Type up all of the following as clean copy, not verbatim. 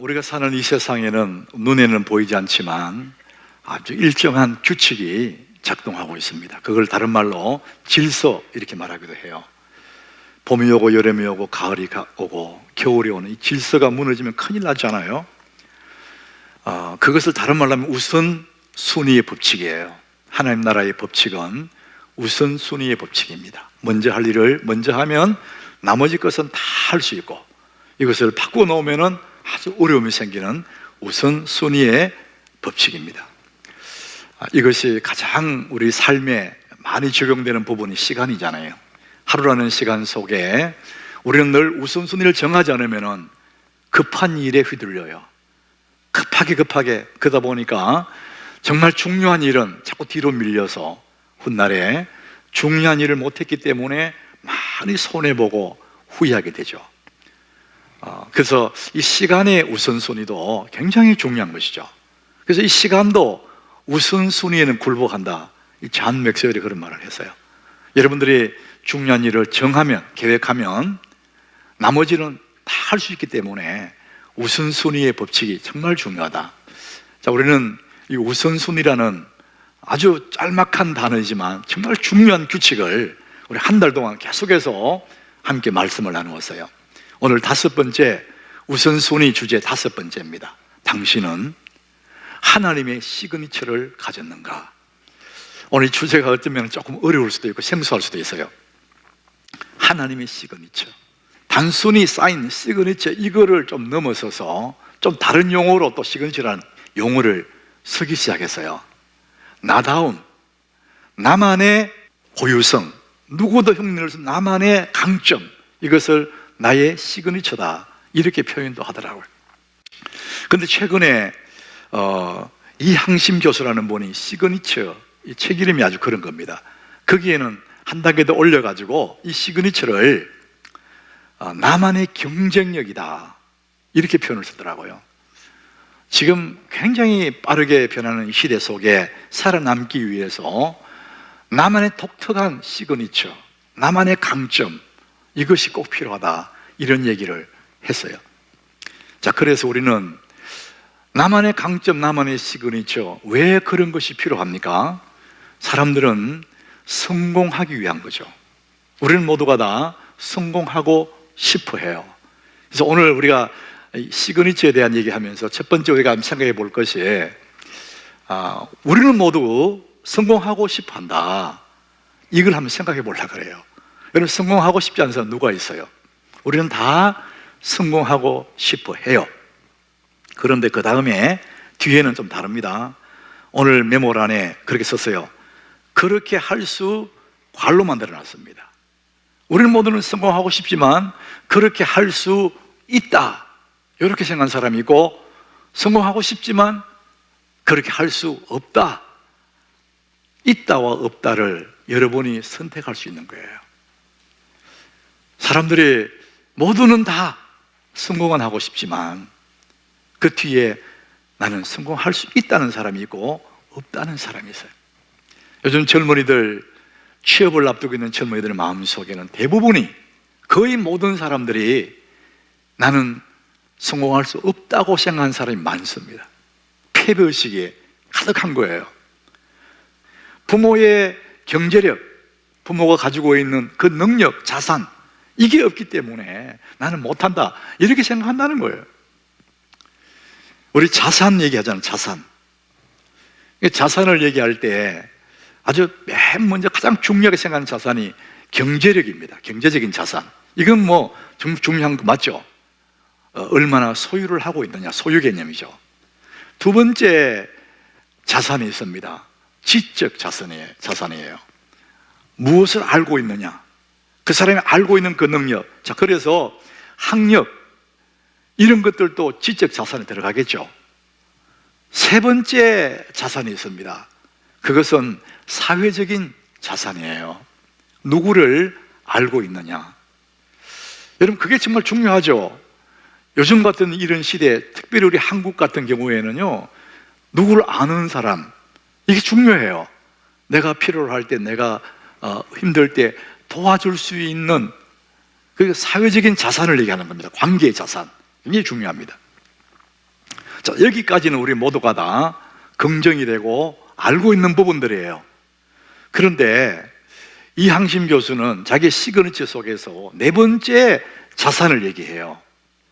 우리가 사는 이 세상에는 눈에는 보이지 않지만 아주 일정한 규칙이 작동하고 있습니다. 그걸 다른 말로 질서 이렇게 말하기도 해요. 봄이 오고 여름이 오고 가을이 오고 겨울이 오는 이 질서가 무너지면 큰일 나잖아요. 그것을 다른 말로 하면 우선순위의 법칙이에요. 하나님 나라의 법칙은 우선순위의 법칙입니다. 먼저 할 일을 먼저 하면 나머지 것은 다 할 수 있고, 이것을 바꾸어 놓으면 아주 어려움이 생기는 우선순위의 법칙입니다. 이것이 가장 우리 삶에 많이 적용되는 부분이 시간이잖아요. 하루라는 시간 속에 우리는 늘 우선순위를 정하지 않으면 급한 일에 휘둘려요. 급하게 그러다 보니까 정말 중요한 일은 자꾸 뒤로 밀려서 훗날에 중요한 일을 못했기 때문에 많이 손해보고 후회하게 되죠. 그래서 이 시간의 우선순위도 굉장히 중요한 것이죠. 그래서 이 시간도 우선순위에는 굴복한다. 이 잔 맥스웰이 그런 말을 했어요. 여러분들이 중요한 일을 정하면, 계획하면 나머지는 다 할 수 있기 때문에 우선순위의 법칙이 정말 중요하다. 자, 우리는 이 우선순위라는 아주 짤막한 단어이지만 정말 중요한 규칙을 우리 한 달 동안 계속해서 함께 말씀을 나누었어요. 오늘 5번째 우선순위 주제 5번째입니다. 당신은 하나님의 시그니처를 가졌는가? 오늘 이 주제가 어쩌면 조금 어려울 수도 있고 생소할 수도 있어요. 하나님의 시그니처, 단순히 쌓인 시그니처, 이거를 좀 넘어서서 좀 다른 용어로 또 시그니처라는 용어를 쓰기 시작했어요. 나다움, 나만의 고유성, 누구도 흉내낼 수 없는 나만의 강점, 이것을 나의 시그니처다, 이렇게 표현도 하더라고요. 그런데 최근에 이항심 교수라는 분이 시그니처, 이 책 이름이 아주 그런 겁니다. 거기에는 한 단계 더 올려가지고 이 시그니처를 나만의 경쟁력이다, 이렇게 표현을 쓰더라고요. 지금 굉장히 빠르게 변하는 시대 속에 살아남기 위해서 나만의 독특한 시그니처, 나만의 강점, 이것이 꼭 필요하다, 이런 얘기를 했어요. 자, 그래서 우리는 나만의 강점, 나만의 시그니처, 왜 그런 것이 필요합니까? 사람들은 성공하기 위한 거죠. 우리는 모두가 다 성공하고 싶어 해요. 그래서 오늘 우리가 시그니처에 대한 얘기하면서 첫 번째 우리가 생각해 볼 것이, 우리는 모두 성공하고 싶어 한다, 이걸 한번 생각해 보려고 그래요. 여러분, 성공하고 싶지 않은 사람 누가 있어요? 우리는 다 성공하고 싶어 해요. 그런데 그 다음에 뒤에는 좀 다릅니다. 오늘 메모란에 그렇게 썼어요. 그렇게 할 수, 괄로 만들어 놨습니다. 우리는 모두는 성공하고 싶지만 그렇게 할 수 있다, 이렇게 생각한 사람이 있고, 성공하고 싶지만 그렇게 할 수 없다, 있다와 없다를 여러분이 선택할 수 있는 거예요. 사람들이 모두는 다 성공은 하고 싶지만 그 뒤에 나는 성공할 수 있다는 사람이 있고 없다는 사람이 있어요. 요즘 젊은이들, 취업을 앞두고 있는 젊은이들의 마음속에는 대부분이, 거의 모든 사람들이 나는 성공할 수 없다고 생각하는 사람이 많습니다. 패배의식이 가득한 거예요. 부모의 경제력, 부모가 가지고 있는 그 능력, 자산, 이게 없기 때문에 나는 못한다, 이렇게 생각한다는 거예요. 우리 자산 얘기하잖아요. 자산을 얘기할 때 아주 맨 먼저 가장 중요하게 생각하는 자산이 경제력입니다. 경제적인 자산, 이건 뭐 중요한 거 맞죠? 얼마나 소유를 하고 있느냐, 소유 개념이죠. 두 번째 자산이 있습니다. 지적 자산이에요. 무엇을 알고 있느냐, 그 사람이 알고 있는 그 능력. 자, 그래서 학력, 이런 것들도 지적 자산에 들어가겠죠. 세 번째 자산이 있습니다. 그것은 사회적인 자산이에요. 누구를 알고 있느냐. 여러분, 그게 정말 중요하죠. 요즘 같은 이런 시대에, 특별히 우리 한국 같은 경우에는요, 누구를 아는 사람, 이게 중요해요. 내가 필요로 할 때, 내가 힘들 때 도와줄 수 있는 그 사회적인 자산을 얘기하는 겁니다. 관계의 자산, 굉장히 중요합니다. 자, 여기까지는 우리 모두가 다 긍정이 되고 알고 있는 부분들이에요. 그런데 이항심 교수는 자기 시그니처 속에서 네 번째 자산을 얘기해요.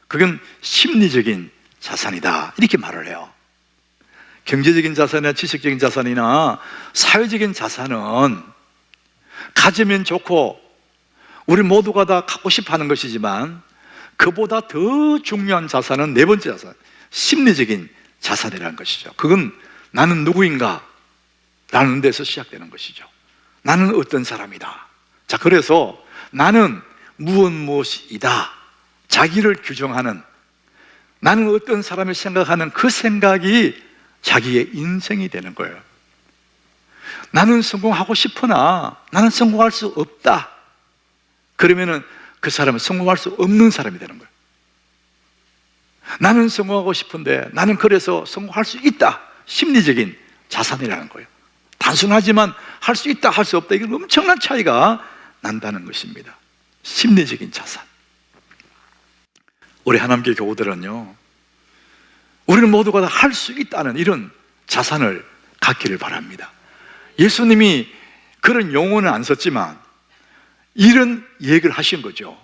그건 심리적인 자산이다, 이렇게 말을 해요. 경제적인 자산이나 지식적인 자산이나 사회적인 자산은 가지면 좋고 우리 모두가 다 갖고 싶어 하는 것이지만, 그보다 더 중요한 자산은 네 번째 자산, 심리적인 자산이라는 것이죠. 그건 나는 누구인가 라는 데서 시작되는 것이죠. 나는 어떤 사람이다. 자, 그래서 나는 무엇이다, 자기를 규정하는, 나는 어떤 사람을 생각하는 그 생각이 자기의 인생이 되는 거예요. 나는 성공하고 싶으나 나는 성공할 수 없다. 그러면은 그 사람은 성공할 수 없는 사람이 되는 거예요. 나는 성공하고 싶은데 나는 그래서 성공할 수 있다. 심리적인 자산이라는 거예요. 단순하지만 할 수 있다, 할 수 없다, 이건 엄청난 차이가 난다는 것입니다. 심리적인 자산. 우리 하나님께 교우들은요, 우리는 모두가 다 할 수 있다는 이런 자산을 갖기를 바랍니다. 예수님이 그런 용어는 안 썼지만 이런 얘기를 하신 거죠.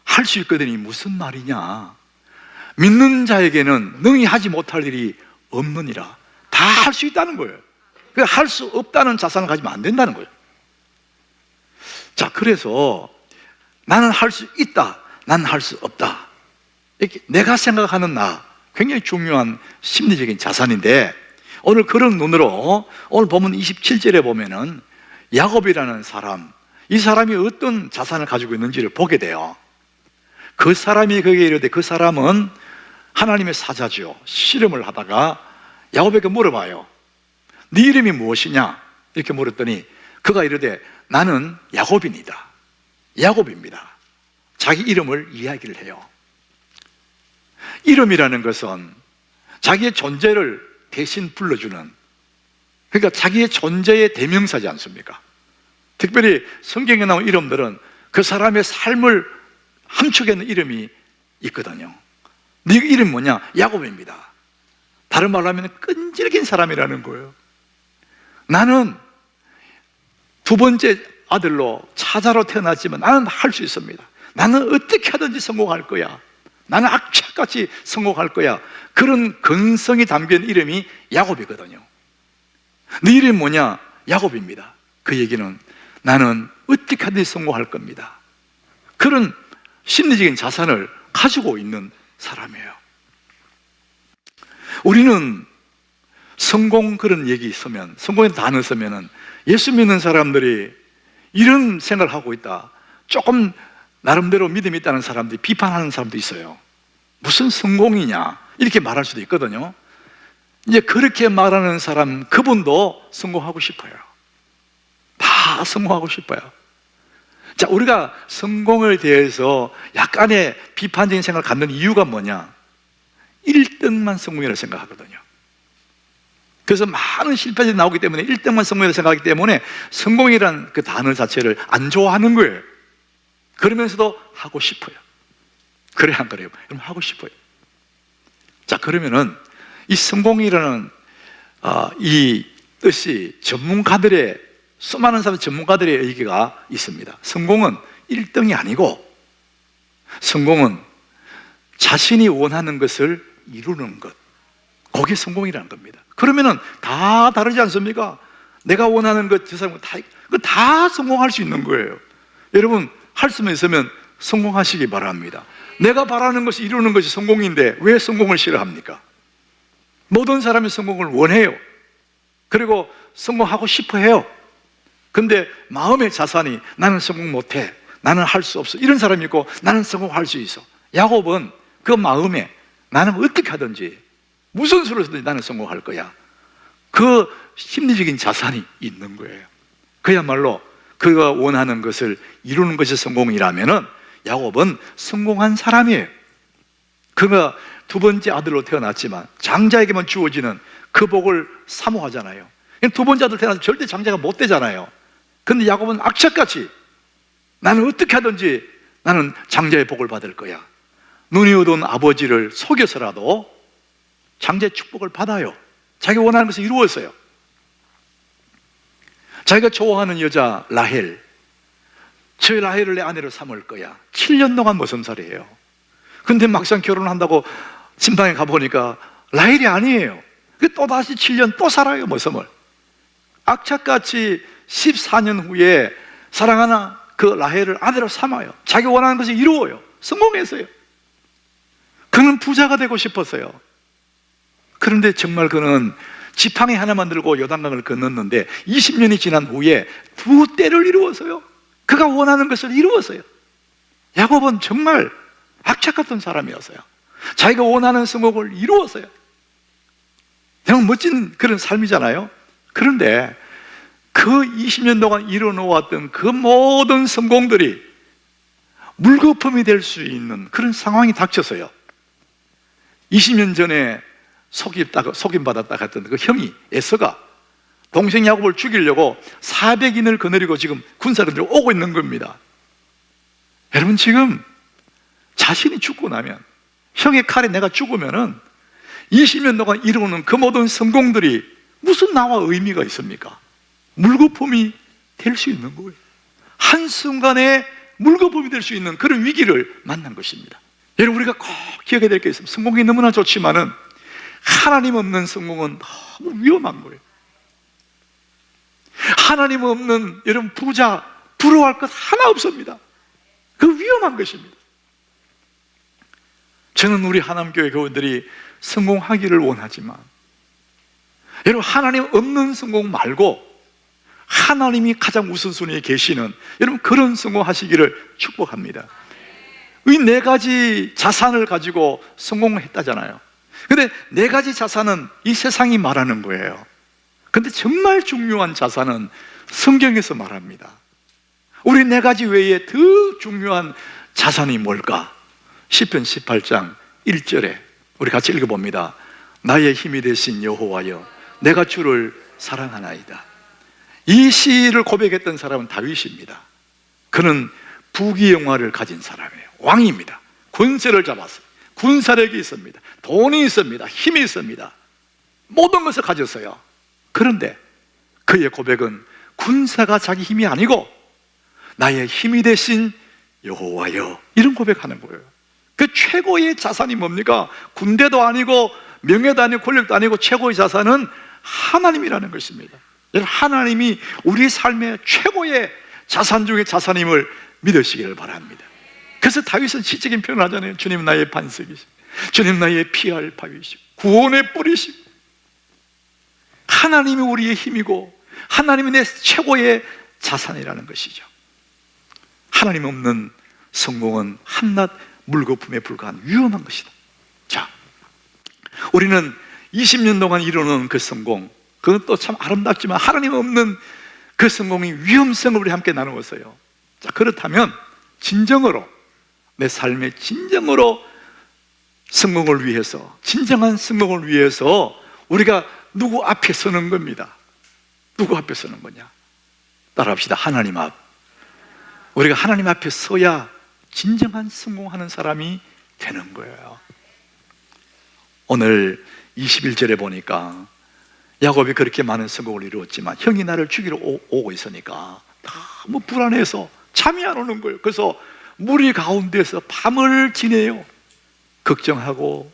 할 수 있거든이 무슨 말이냐, 믿는 자에게는 능히 하지 못할 일이 없느니라. 다 할 수 있다는 거예요. 할 수 없다는 자산을 가지면 안 된다는 거예요. 자, 그래서 나는 할 수 있다, 나는 할 수 없다, 이렇게 내가 생각하는 나, 굉장히 중요한 심리적인 자산인데, 오늘 그런 눈으로 오늘 보면 27절에 보면은 야곱이라는 사람, 이 사람이 어떤 자산을 가지고 있는지를 보게 돼요. 그 사람이 거기에 이르되, 그 사람은 하나님의 사자죠. 씨름을 하다가 야곱에게 물어봐요. 네 이름이 무엇이냐? 이렇게 물었더니 그가 이르되 나는 야곱입니다. 야곱입니다. 자기 이름을 이야기를 해요. 이름이라는 것은 자기의 존재를 대신 불러주는, 그러니까 자기의 존재의 대명사지 않습니까? 특별히 성경에 나온 이름들은 그 사람의 삶을 함축하는 이름이 있거든요. 네 이름 뭐냐? 야곱입니다. 다른 말로 하면 끈질긴 사람이라는 거예요. 나는 두 번째 아들로 차자로 태어났지만 나는 할 수 있습니다. 나는 어떻게 하든지 성공할 거야. 나는 악착같이 성공할 거야. 그런 근성이 담긴 이름이 야곱이거든요. 네 이름이 뭐냐? 야곱입니다. 그 얘기는 나는 어떻게 하든지 성공할 겁니다. 그런 심리적인 자산을 가지고 있는 사람이에요. 우리는 성공 그런 얘기 있으면, 성공의 단어 쓰면은 예수 믿는 사람들이 이런 생각을 하고 있다, 조금 나름대로 믿음이 있다는 사람들이 비판하는 사람도 있어요. 무슨 성공이냐 이렇게 말할 수도 있거든요. 이제 그렇게 말하는 사람, 그분도 성공하고 싶어요. 다 성공하고 싶어요. 자, 우리가 성공에 대해서 약간의 비판적인 생각을 갖는 이유가 뭐냐? 1등만 성공이라고 생각하거든요. 그래서 많은 실패들이 나오기 때문에 1등만 성공이라고 생각하기 때문에 성공이라는 그 단어 자체를 안 좋아하는 거예요. 그러면서도 하고 싶어요. 그래 안 그래요? 그럼 하고 싶어요. 자, 그러면은 이 성공이라는 이 뜻이 전문가들의, 수많은 사람 전문가들의 얘기가 있습니다. 성공은 1등이 아니고 성공은 자신이 원하는 것을 이루는 것, 그게 성공이라는 겁니다. 그러면은 다 다르지 않습니까? 내가 원하는 것, 저 사람은 다 성공할 수 있는 거예요. 여러분, 할 수만 있으면 성공하시기 바랍니다. 내가 바라는 것이 이루는 것이 성공인데 왜 성공을 싫어합니까? 모든 사람이 성공을 원해요. 그리고 성공하고 싶어 해요. 근데 마음의 자산이 나는 성공 못해, 나는 할 수 없어, 이런 사람이 있고 나는 성공할 수 있어. 야곱은 그 마음에 나는 어떻게 하든지 무슨 수로 해서든지 나는 성공할 거야, 그 심리적인 자산이 있는 거예요. 그야말로 그가 원하는 것을 이루는 것이 성공이라면은 야곱은 성공한 사람이에요. 그가 두 번째 아들로 태어났지만 장자에게만 주어지는 그 복을 사모하잖아요. 두 번째 아들 태어나서 절대 장자가 못 되잖아요. 근데 야곱은 악착같이 나는 어떻게 하든지 나는 장자의 복을 받을 거야. 눈이 어두운 아버지를 속여서라도 장자의 축복을 받아요. 자기가 원하는 것을 이루었어요. 자기가 좋아하는 여자 라헬, 저 라헬을 내 아내로 삼을 거야. 7년 동안 머슴살이에요. 근데 막상 결혼한다고 신방에 가보니까 라헬이 아니에요. 또다시 7년 또 살아요, 머슴을. 악착같이 14년 후에 사랑하는 그 라헬을 아내로 삼아요. 자기 원하는 것을 이루어요. 성공했어요. 그는 부자가 되고 싶었어요. 그런데 정말 그는 지팡이 하나만 들고 요단강을 건넜는데 20년이 지난 후에 두 때를 이루었어요. 그가 원하는 것을 이루었어요. 야곱은 정말 악착 같은 사람이었어요. 자기가 원하는 성공을 이루었어요. 정말 멋진 그런 삶이잖아요. 그런데 그 20년 동안 이뤄놓았던 그 모든 성공들이 물거품이 될 수 있는 그런 상황이 닥쳤어요. 20년 전에 속임받았다 했던 그 형이 에서가 동생 야곱을 죽이려고 400인을 거느리고 지금 군사를 들고 오고 있는 겁니다. 여러분, 지금 자신이 죽고 나면, 형의 칼에 내가 죽으면은 20년 동안 이루는 그 모든 성공들이 무슨 나와 의미가 있습니까? 물거품이 될 수 있는 거예요. 한순간에 물거품이 될 수 있는 그런 위기를 만난 것입니다. 여러분, 우리가 꼭 기억해야 될 게 있습니다. 성공이 너무나 좋지만은 하나님 없는 성공은 너무 위험한 거예요. 하나님 없는, 여러분, 부자, 부러워할 것 하나 없습니다. 그 위험한 것입니다. 저는 우리 하남교회 교우들이 성공하기를 원하지만, 여러분, 하나님 없는 성공 말고 하나님이 가장 우선순위에 계시는, 여러분, 그런 성공하시기를 축복합니다. 이 네 가지 자산을 가지고 성공했다잖아요. 근데 네 가지 자산은 이 세상이 말하는 거예요. 근데 정말 중요한 자산은 성경에서 말합니다. 우리 네 가지 외에 더 중요한 자산이 뭘까? 시편 18장 1절에 우리 같이 읽어봅니다. 나의 힘이 되신 여호와여, 내가 주를 사랑하나이다. 이 시를 고백했던 사람은 다윗입니다. 그는 부귀영화를 가진 사람이에요. 왕입니다. 권세를 잡았어요. 군사력이 있습니다. 돈이 있습니다. 힘이 있습니다. 모든 것을 가졌어요. 그런데 그의 고백은 군사가 자기 힘이 아니고 나의 힘이 되신 여호와여, 이런 고백하는 거예요. 그 최고의 자산이 뭡니까? 군대도 아니고 명예도 아니고 권력도 아니고 최고의 자산은 하나님이라는 것입니다. 하나님이 우리 삶의 최고의 자산 중의 자산임을 믿으시기를 바랍니다. 그래서 다윗은 시적인 표현을 하잖아요. 주님 나의 반석이시고, 주님 나의 피할 바위시고, 구원의 뿌리시고, 하나님이 우리의 힘이고 하나님이 내 최고의 자산이라는 것이죠. 하나님 없는 성공은 한낱 물거품에 불과한 위험한 것이다. 자, 우리는 20년 동안 이루는 그 성공, 그건 또 참 아름답지만 하나님 없는 그 성공의 위험성을 우리 함께 나누었어요. 자, 그렇다면 진정으로 내 삶의 진정으로 성공을 위해서, 진정한 성공을 위해서 우리가 누구 앞에 서는 겁니다. 누구 앞에 서는 거냐? 따라합시다. 하나님 앞. 우리가 하나님 앞에 서야 진정한 성공하는 사람이 되는 거예요. 오늘 21절에 보니까 야곱이 그렇게 많은 성공을 이루었지만 형이 나를 죽이러 오고 있으니까 너무 불안해서 잠이 안 오는 거예요. 그래서 무리 가운데서 밤을 지내요. 걱정하고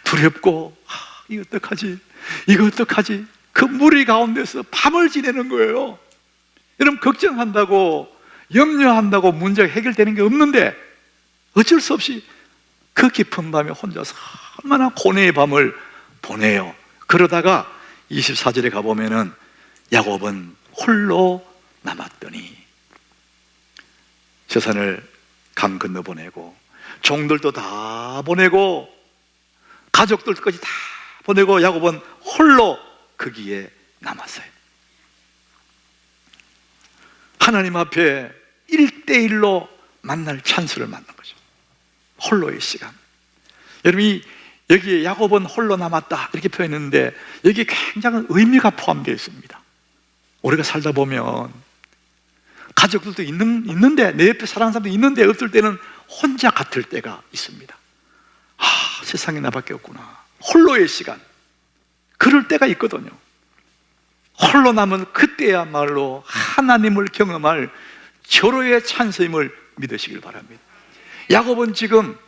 두렵고, 이거 어떡하지? 이거 어떡하지? 그 무리 가운데서 밤을 지내는 거예요. 여러분, 걱정한다고, 염려한다고 문제가 해결되는 게 없는데 어쩔 수 없이 그 깊은 밤에 혼자서 얼마나 고뇌의 밤을 보내요. 그러다가 24절에 가보면은 야곱은 홀로 남았더니, 재산을 강 건너 보내고 종들도 다 보내고 가족들까지 다 보내고 야곱은 홀로 거기에 남았어요. 하나님 앞에 1대1로 만날 찬스를 만난 거죠. 홀로의 시간. 여러분이 여기에 야곱은 홀로 남았다 이렇게 표현했는데 여기에 굉장한 의미가 포함되어 있습니다. 우리가 살다 보면 가족들도 있는데, 내 옆에 사랑하는 사람도 있는데 없을 때는 혼자 같을 때가 있습니다. 세상에 나밖에 없구나. 홀로의 시간. 그럴 때가 있거든요. 홀로 남은 그때야말로 하나님을 경험할 절호의 찬스임을 믿으시길 바랍니다. 야곱은 지금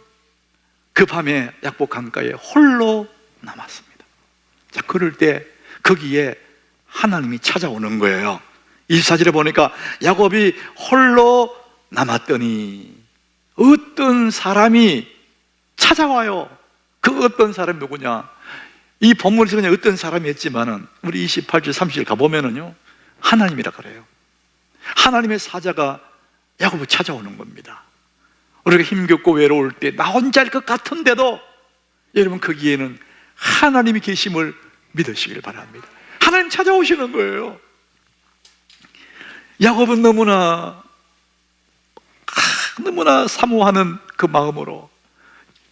그 밤에 약복 강가에 홀로 남았습니다. 자, 그럴 때 거기에 하나님이 찾아오는 거예요. 24절에 보니까 야곱이 홀로 남았더니 어떤 사람이 찾아와요. 그 어떤 사람이 누구냐? 이 본문에서 그냥 어떤 사람이 했지만은 우리 28절 30절 가보면은요, 하나님이라 그래요. 하나님의 사자가 야곱을 찾아오는 겁니다. 우리가 힘겹고 외로울 때 나 혼자일 것 같은데도 여러분 거기에는 하나님이 계심을 믿으시길 바랍니다. 하나님 찾아오시는 거예요. 야곱은 너무나 사모하는 그 마음으로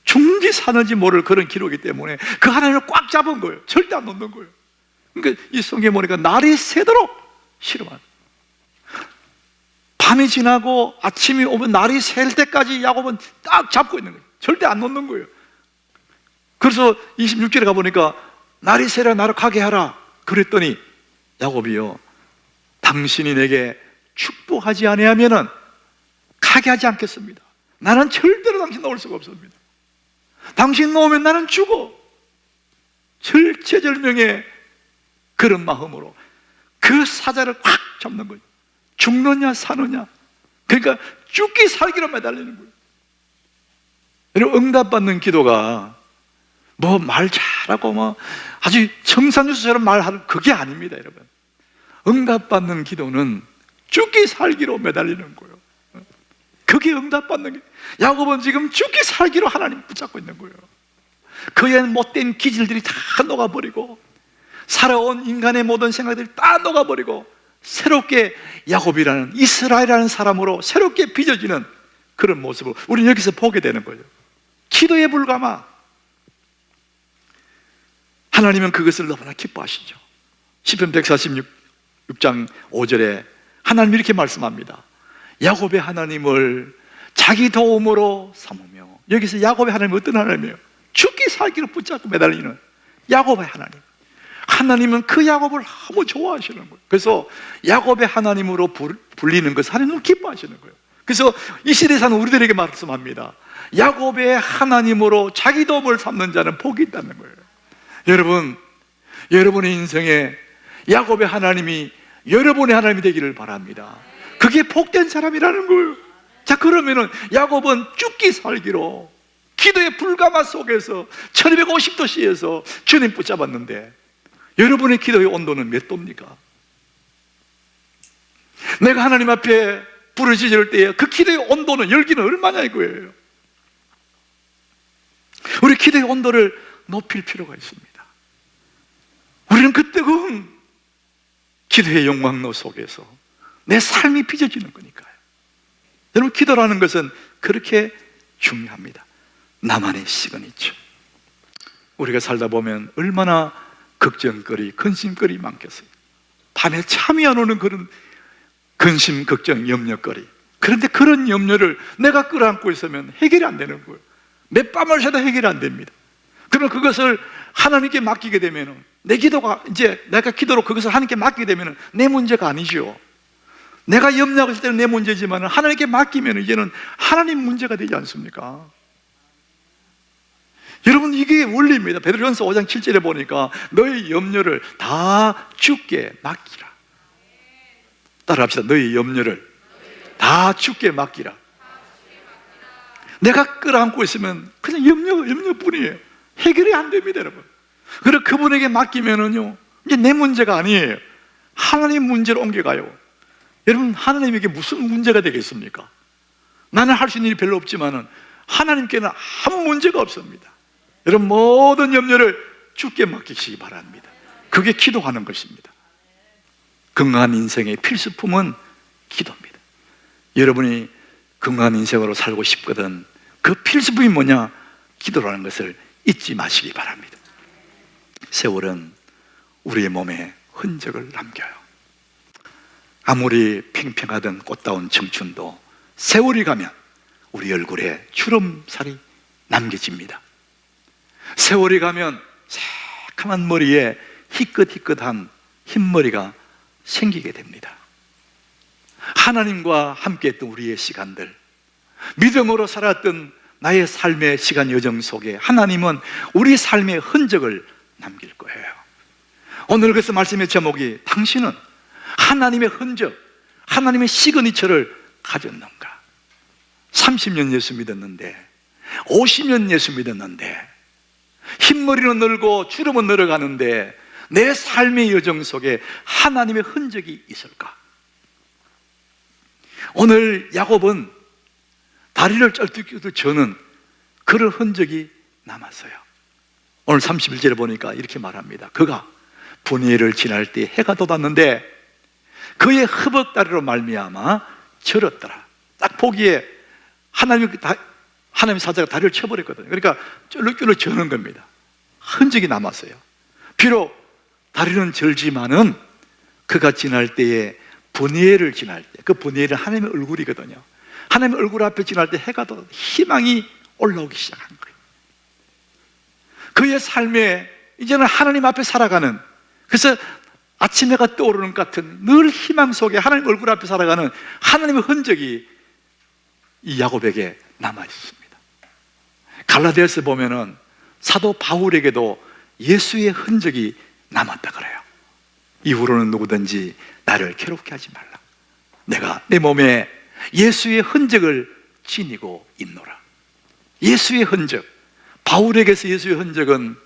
죽는지 사는지 모를 그런 기록이기 때문에 그 하나님을 꽉 잡은 거예요. 절대 안 놓는 거예요. 그러니까 이 성경에 보니까 날이 새도록 싫어하는, 밤이 지나고 아침이 오면 날이 셀 때까지 야곱은 딱 잡고 있는 거예요. 절대 안 놓는 거예요. 그래서 26절에 가보니까 날이 새라 나를 가게 하라 그랬더니 야곱이요, 당신이 내게 축복하지 아니하면은 가게 하지 않겠습니다. 나는 절대로 당신 놓을 수가 없습니다. 당신 놓으면 나는 죽어. 절체절명의 그런 마음으로 그 사자를 꽉 잡는 거예요. 죽느냐 사느냐, 그러니까 죽기 살기로 매달리는 거예요. 여러분, 응답받는 기도가 뭐 말 잘하고 뭐 아주 청산유수처럼 말하는 그게 아닙니다. 여러분, 응답받는 기도는 죽기 살기로 매달리는 거예요. 그게 응답받는 게, 야곱은 지금 죽기 살기로 하나님 붙잡고 있는 거예요. 그의 못된 기질들이 다 녹아버리고 살아온 인간의 모든 생각들이 다 녹아버리고 새롭게 야곱이라는, 이스라엘이라는 사람으로 새롭게 빚어지는 그런 모습을 우리는 여기서 보게 되는 거예요. 기도에 불감하. 하나님은 그것을 너무나 기뻐하시죠. 시편 146장 5절에 하나님이 이렇게 말씀합니다. 야곱의 하나님을 자기 도움으로 삼으며. 여기서 야곱의 하나님은 어떤 하나님이에요? 죽기 살기로 붙잡고 매달리는 야곱의 하나님. 하나님은 그 야곱을 너무 좋아하시는 거예요. 그래서 야곱의 하나님으로 불리는 것을 하나님은 기뻐하시는 거예요. 그래서 이 시대에 사는 우리들에게 말씀합니다. 야곱의 하나님으로 자기 도움을 삼는 자는 복이 있다는 거예요. 여러분, 여러분의 인생에 야곱의 하나님이 여러분의 하나님이 되기를 바랍니다. 그게 복된 사람이라는 거예요. 자, 그러면은 야곱은 죽기 살기로 기도의 불가마 속에서 1250도씨에서 주님 붙잡았는데 여러분의 기도의 온도는 몇 도입니까? 내가 하나님 앞에 부르짖을 때에 그 기도의 온도는, 열기는 얼마냐 이거예요. 우리 기도의 온도를 높일 필요가 있습니다. 우리는 그 뜨거운 기도의 영광로 속에서 내 삶이 빚어지는 거니까요. 여러분, 기도라는 것은 그렇게 중요합니다. 나만의 시그니처. 우리가 살다 보면 얼마나 걱정거리, 근심거리 많겠어요. 밤에 잠이 안 오는 그런 근심, 걱정, 염려거리. 그런데 그런 염려를 내가 끌어안고 있으면 해결이 안 되는 거예요. 몇 밤을 새도 해결이 안 됩니다. 그러면 그것을 하나님께 맡기게 되면 내 기도가, 이제 내가 기도로 그것을 하나님께 맡기게 되면 내 문제가 아니죠. 내가 염려하고 있을 때는 내 문제지만 하나님께 맡기면 이제는 하나님 문제가 되지 않습니까? 여러분, 이게 원리입니다. 베드로전서 5장 7절에 보니까 너의 염려를 다 주께 맡기라. 따라합시다. 너의 염려를 다 주께 맡기라. 내가 끌어안고 있으면 그냥 염려뿐이에요. 해결이 안 됩니다, 여러분. 그래서 그분에게 맡기면은요, 이제 내 문제가 아니에요. 하나님 문제로 옮겨가요. 여러분, 하나님에게 무슨 문제가 되겠습니까? 나는 할 수 있는 일이 별로 없지만은 하나님께는 아무 문제가 없습니다. 여러분, 모든 염려를 주께 맡기시기 바랍니다. 그게 기도하는 것입니다. 건강한 인생의 필수품은 기도입니다. 여러분이 건강한 인생으로 살고 싶거든 그 필수품이 뭐냐? 기도라는 것을 잊지 마시기 바랍니다. 세월은 우리의 몸에 흔적을 남겨요. 아무리 팽팽하던 꽃다운 청춘도 세월이 가면 우리 얼굴에 주름살이 남겨집니다. 세월이 가면 새카만 머리에 희끗희끗한 흰머리가 생기게 됩니다. 하나님과 함께했던 우리의 시간들, 믿음으로 살았던 나의 삶의 시간 여정 속에 하나님은 우리 삶의 흔적을 남길 거예요. 오늘 그래서 말씀의 제목이 당신은 하나님의 흔적, 하나님의 시그니처를 가졌는가? 30년 예수 믿었는데, 50년 예수 믿었는데, 흰머리는 늘고 주름은 늘어가는데 내 삶의 여정 속에 하나님의 흔적이 있을까? 오늘 야곱은 다리를 쩔뚝 저는 그런 흔적이 남았어요. 오늘 31절에 보니까 이렇게 말합니다. 그가 분이엘을 지날 때 해가 돋았는데 그의 허벅다리로 말미암아 절었더라. 딱 보기에 하나님 사자가 다리를 쳐버렸거든요. 그러니까 쫄룩쫄룩 저는 겁니다. 흔적이 남았어요. 비록 다리는 절지만은 그가 지날 때에 분이엘을 지날 때, 그 분이엘은 하나님의 얼굴이거든요. 하나님의 얼굴 앞에 지날 때 해가 돋아 희망이 올라오기 시작한 거예요. 그의 삶에 이제는 하나님 앞에 살아가는, 그래서 아침 해가 떠오르는 것 같은 늘 희망 속에 하나님 얼굴 앞에 살아가는 하나님의 흔적이 이 야곱에게 남아 있습니다. 갈라디아서 보면은 사도 바울에게도 예수의 흔적이 남았다 그래요. 이후로는 누구든지 나를 괴롭게 하지 말라. 내가 내 몸에 예수의 흔적을 지니고 있노라. 예수의 흔적, 바울에게서 예수의 흔적은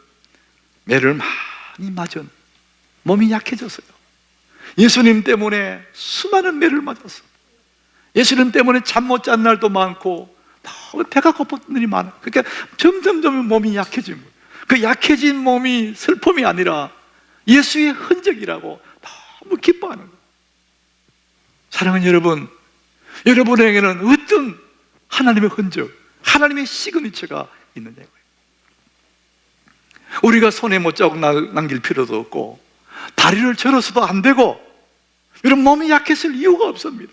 매를 많이 맞은 몸이 약해졌어요. 예수님 때문에 수많은 매를 맞았어. 예수님 때문에 잠 못 잔 날도 많고 너무 배가 고팠던 일이 많아. 그러니까 점점 몸이 약해진 거예요. 그 약해진 몸이 슬픔이 아니라 예수의 흔적이라고 너무 기뻐하는 거예요. 사랑하는 여러분, 여러분에게는 어떤 하나님의 흔적, 하나님의 시그니처가 있느냐고요. 우리가 손에 못 자국 남길 필요도 없고 다리를 절어서도 안 되고 이런 몸이 약했을 이유가 없습니다.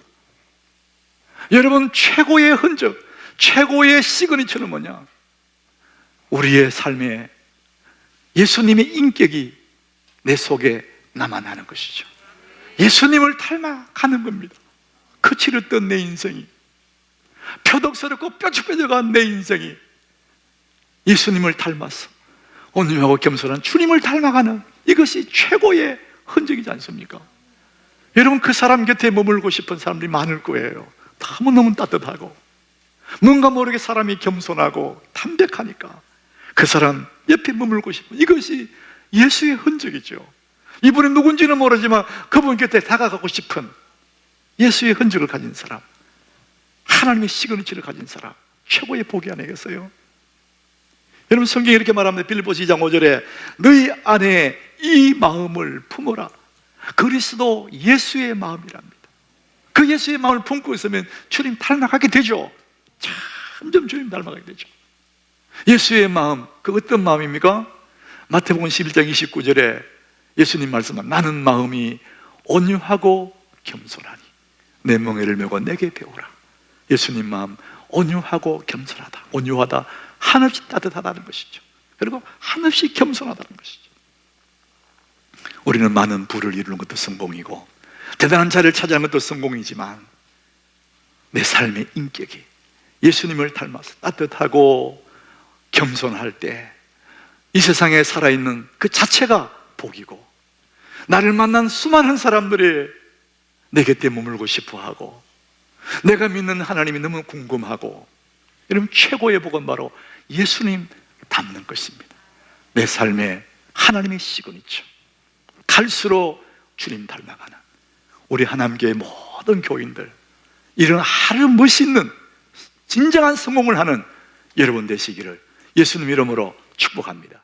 여러분, 최고의 흔적, 최고의 시그니처는 뭐냐? 우리의 삶에 예수님의 인격이 내 속에 남아나는 것이죠. 예수님을 닮아가는 겁니다. 거칠었던 내 인생이, 표독스럽고 뾰족뾰족한 내 인생이 예수님을 닮아서 온유하고 겸손한 주님을 닮아가는, 이것이 최고의 흔적이지 않습니까? 여러분, 그 사람 곁에 머물고 싶은 사람들이 많을 거예요. 너무너무 따뜻하고 뭔가 모르게 사람이 겸손하고 담백하니까 그 사람 옆에 머물고 싶은, 이것이 예수의 흔적이죠. 이분이 누군지는 모르지만 그분 곁에 다가가고 싶은 예수의 흔적을 가진 사람, 하나님의 시그니처를 가진 사람, 최고의 복이 아니겠어요? 여러분, 성경이 이렇게 말합니다. 빌립보서 2장 5절에 너희 안에 이 마음을 품어라. 그리스도 예수의 마음이랍니다. 그 예수의 마음을 품고 있으면 주님 닮아가게 되죠. 점점 주님 닮아가게 되죠. 예수의 마음, 그 어떤 마음입니까? 마태복음 11장 29절에 예수님 말씀은 나는 마음이 온유하고 겸손하니 내 멍에를 메고 내게 배우라. 예수님 마음, 온유하고 겸손하다. 온유하다, 한없이 따뜻하다는 것이죠. 그리고 한없이 겸손하다는 것이죠. 우리는 많은 부를 이루는 것도 성공이고 대단한 자리를 차지하는 것도 성공이지만 내 삶의 인격이 예수님을 닮아서 따뜻하고 겸손할 때 이 세상에 살아있는 그 자체가 복이고, 나를 만난 수많은 사람들이 내 곁에 머물고 싶어하고 내가 믿는 하나님이 너무 궁금하고, 여러분, 최고의 복은 바로 예수님 닮는 것입니다. 내 삶에 하나님의 시그니처, 갈수록 주님 닮아가는 우리 하나님교회 모든 교인들, 이런 아주 멋있는 진정한 성공을 하는 여러분 되시기를 예수님 이름으로 축복합니다.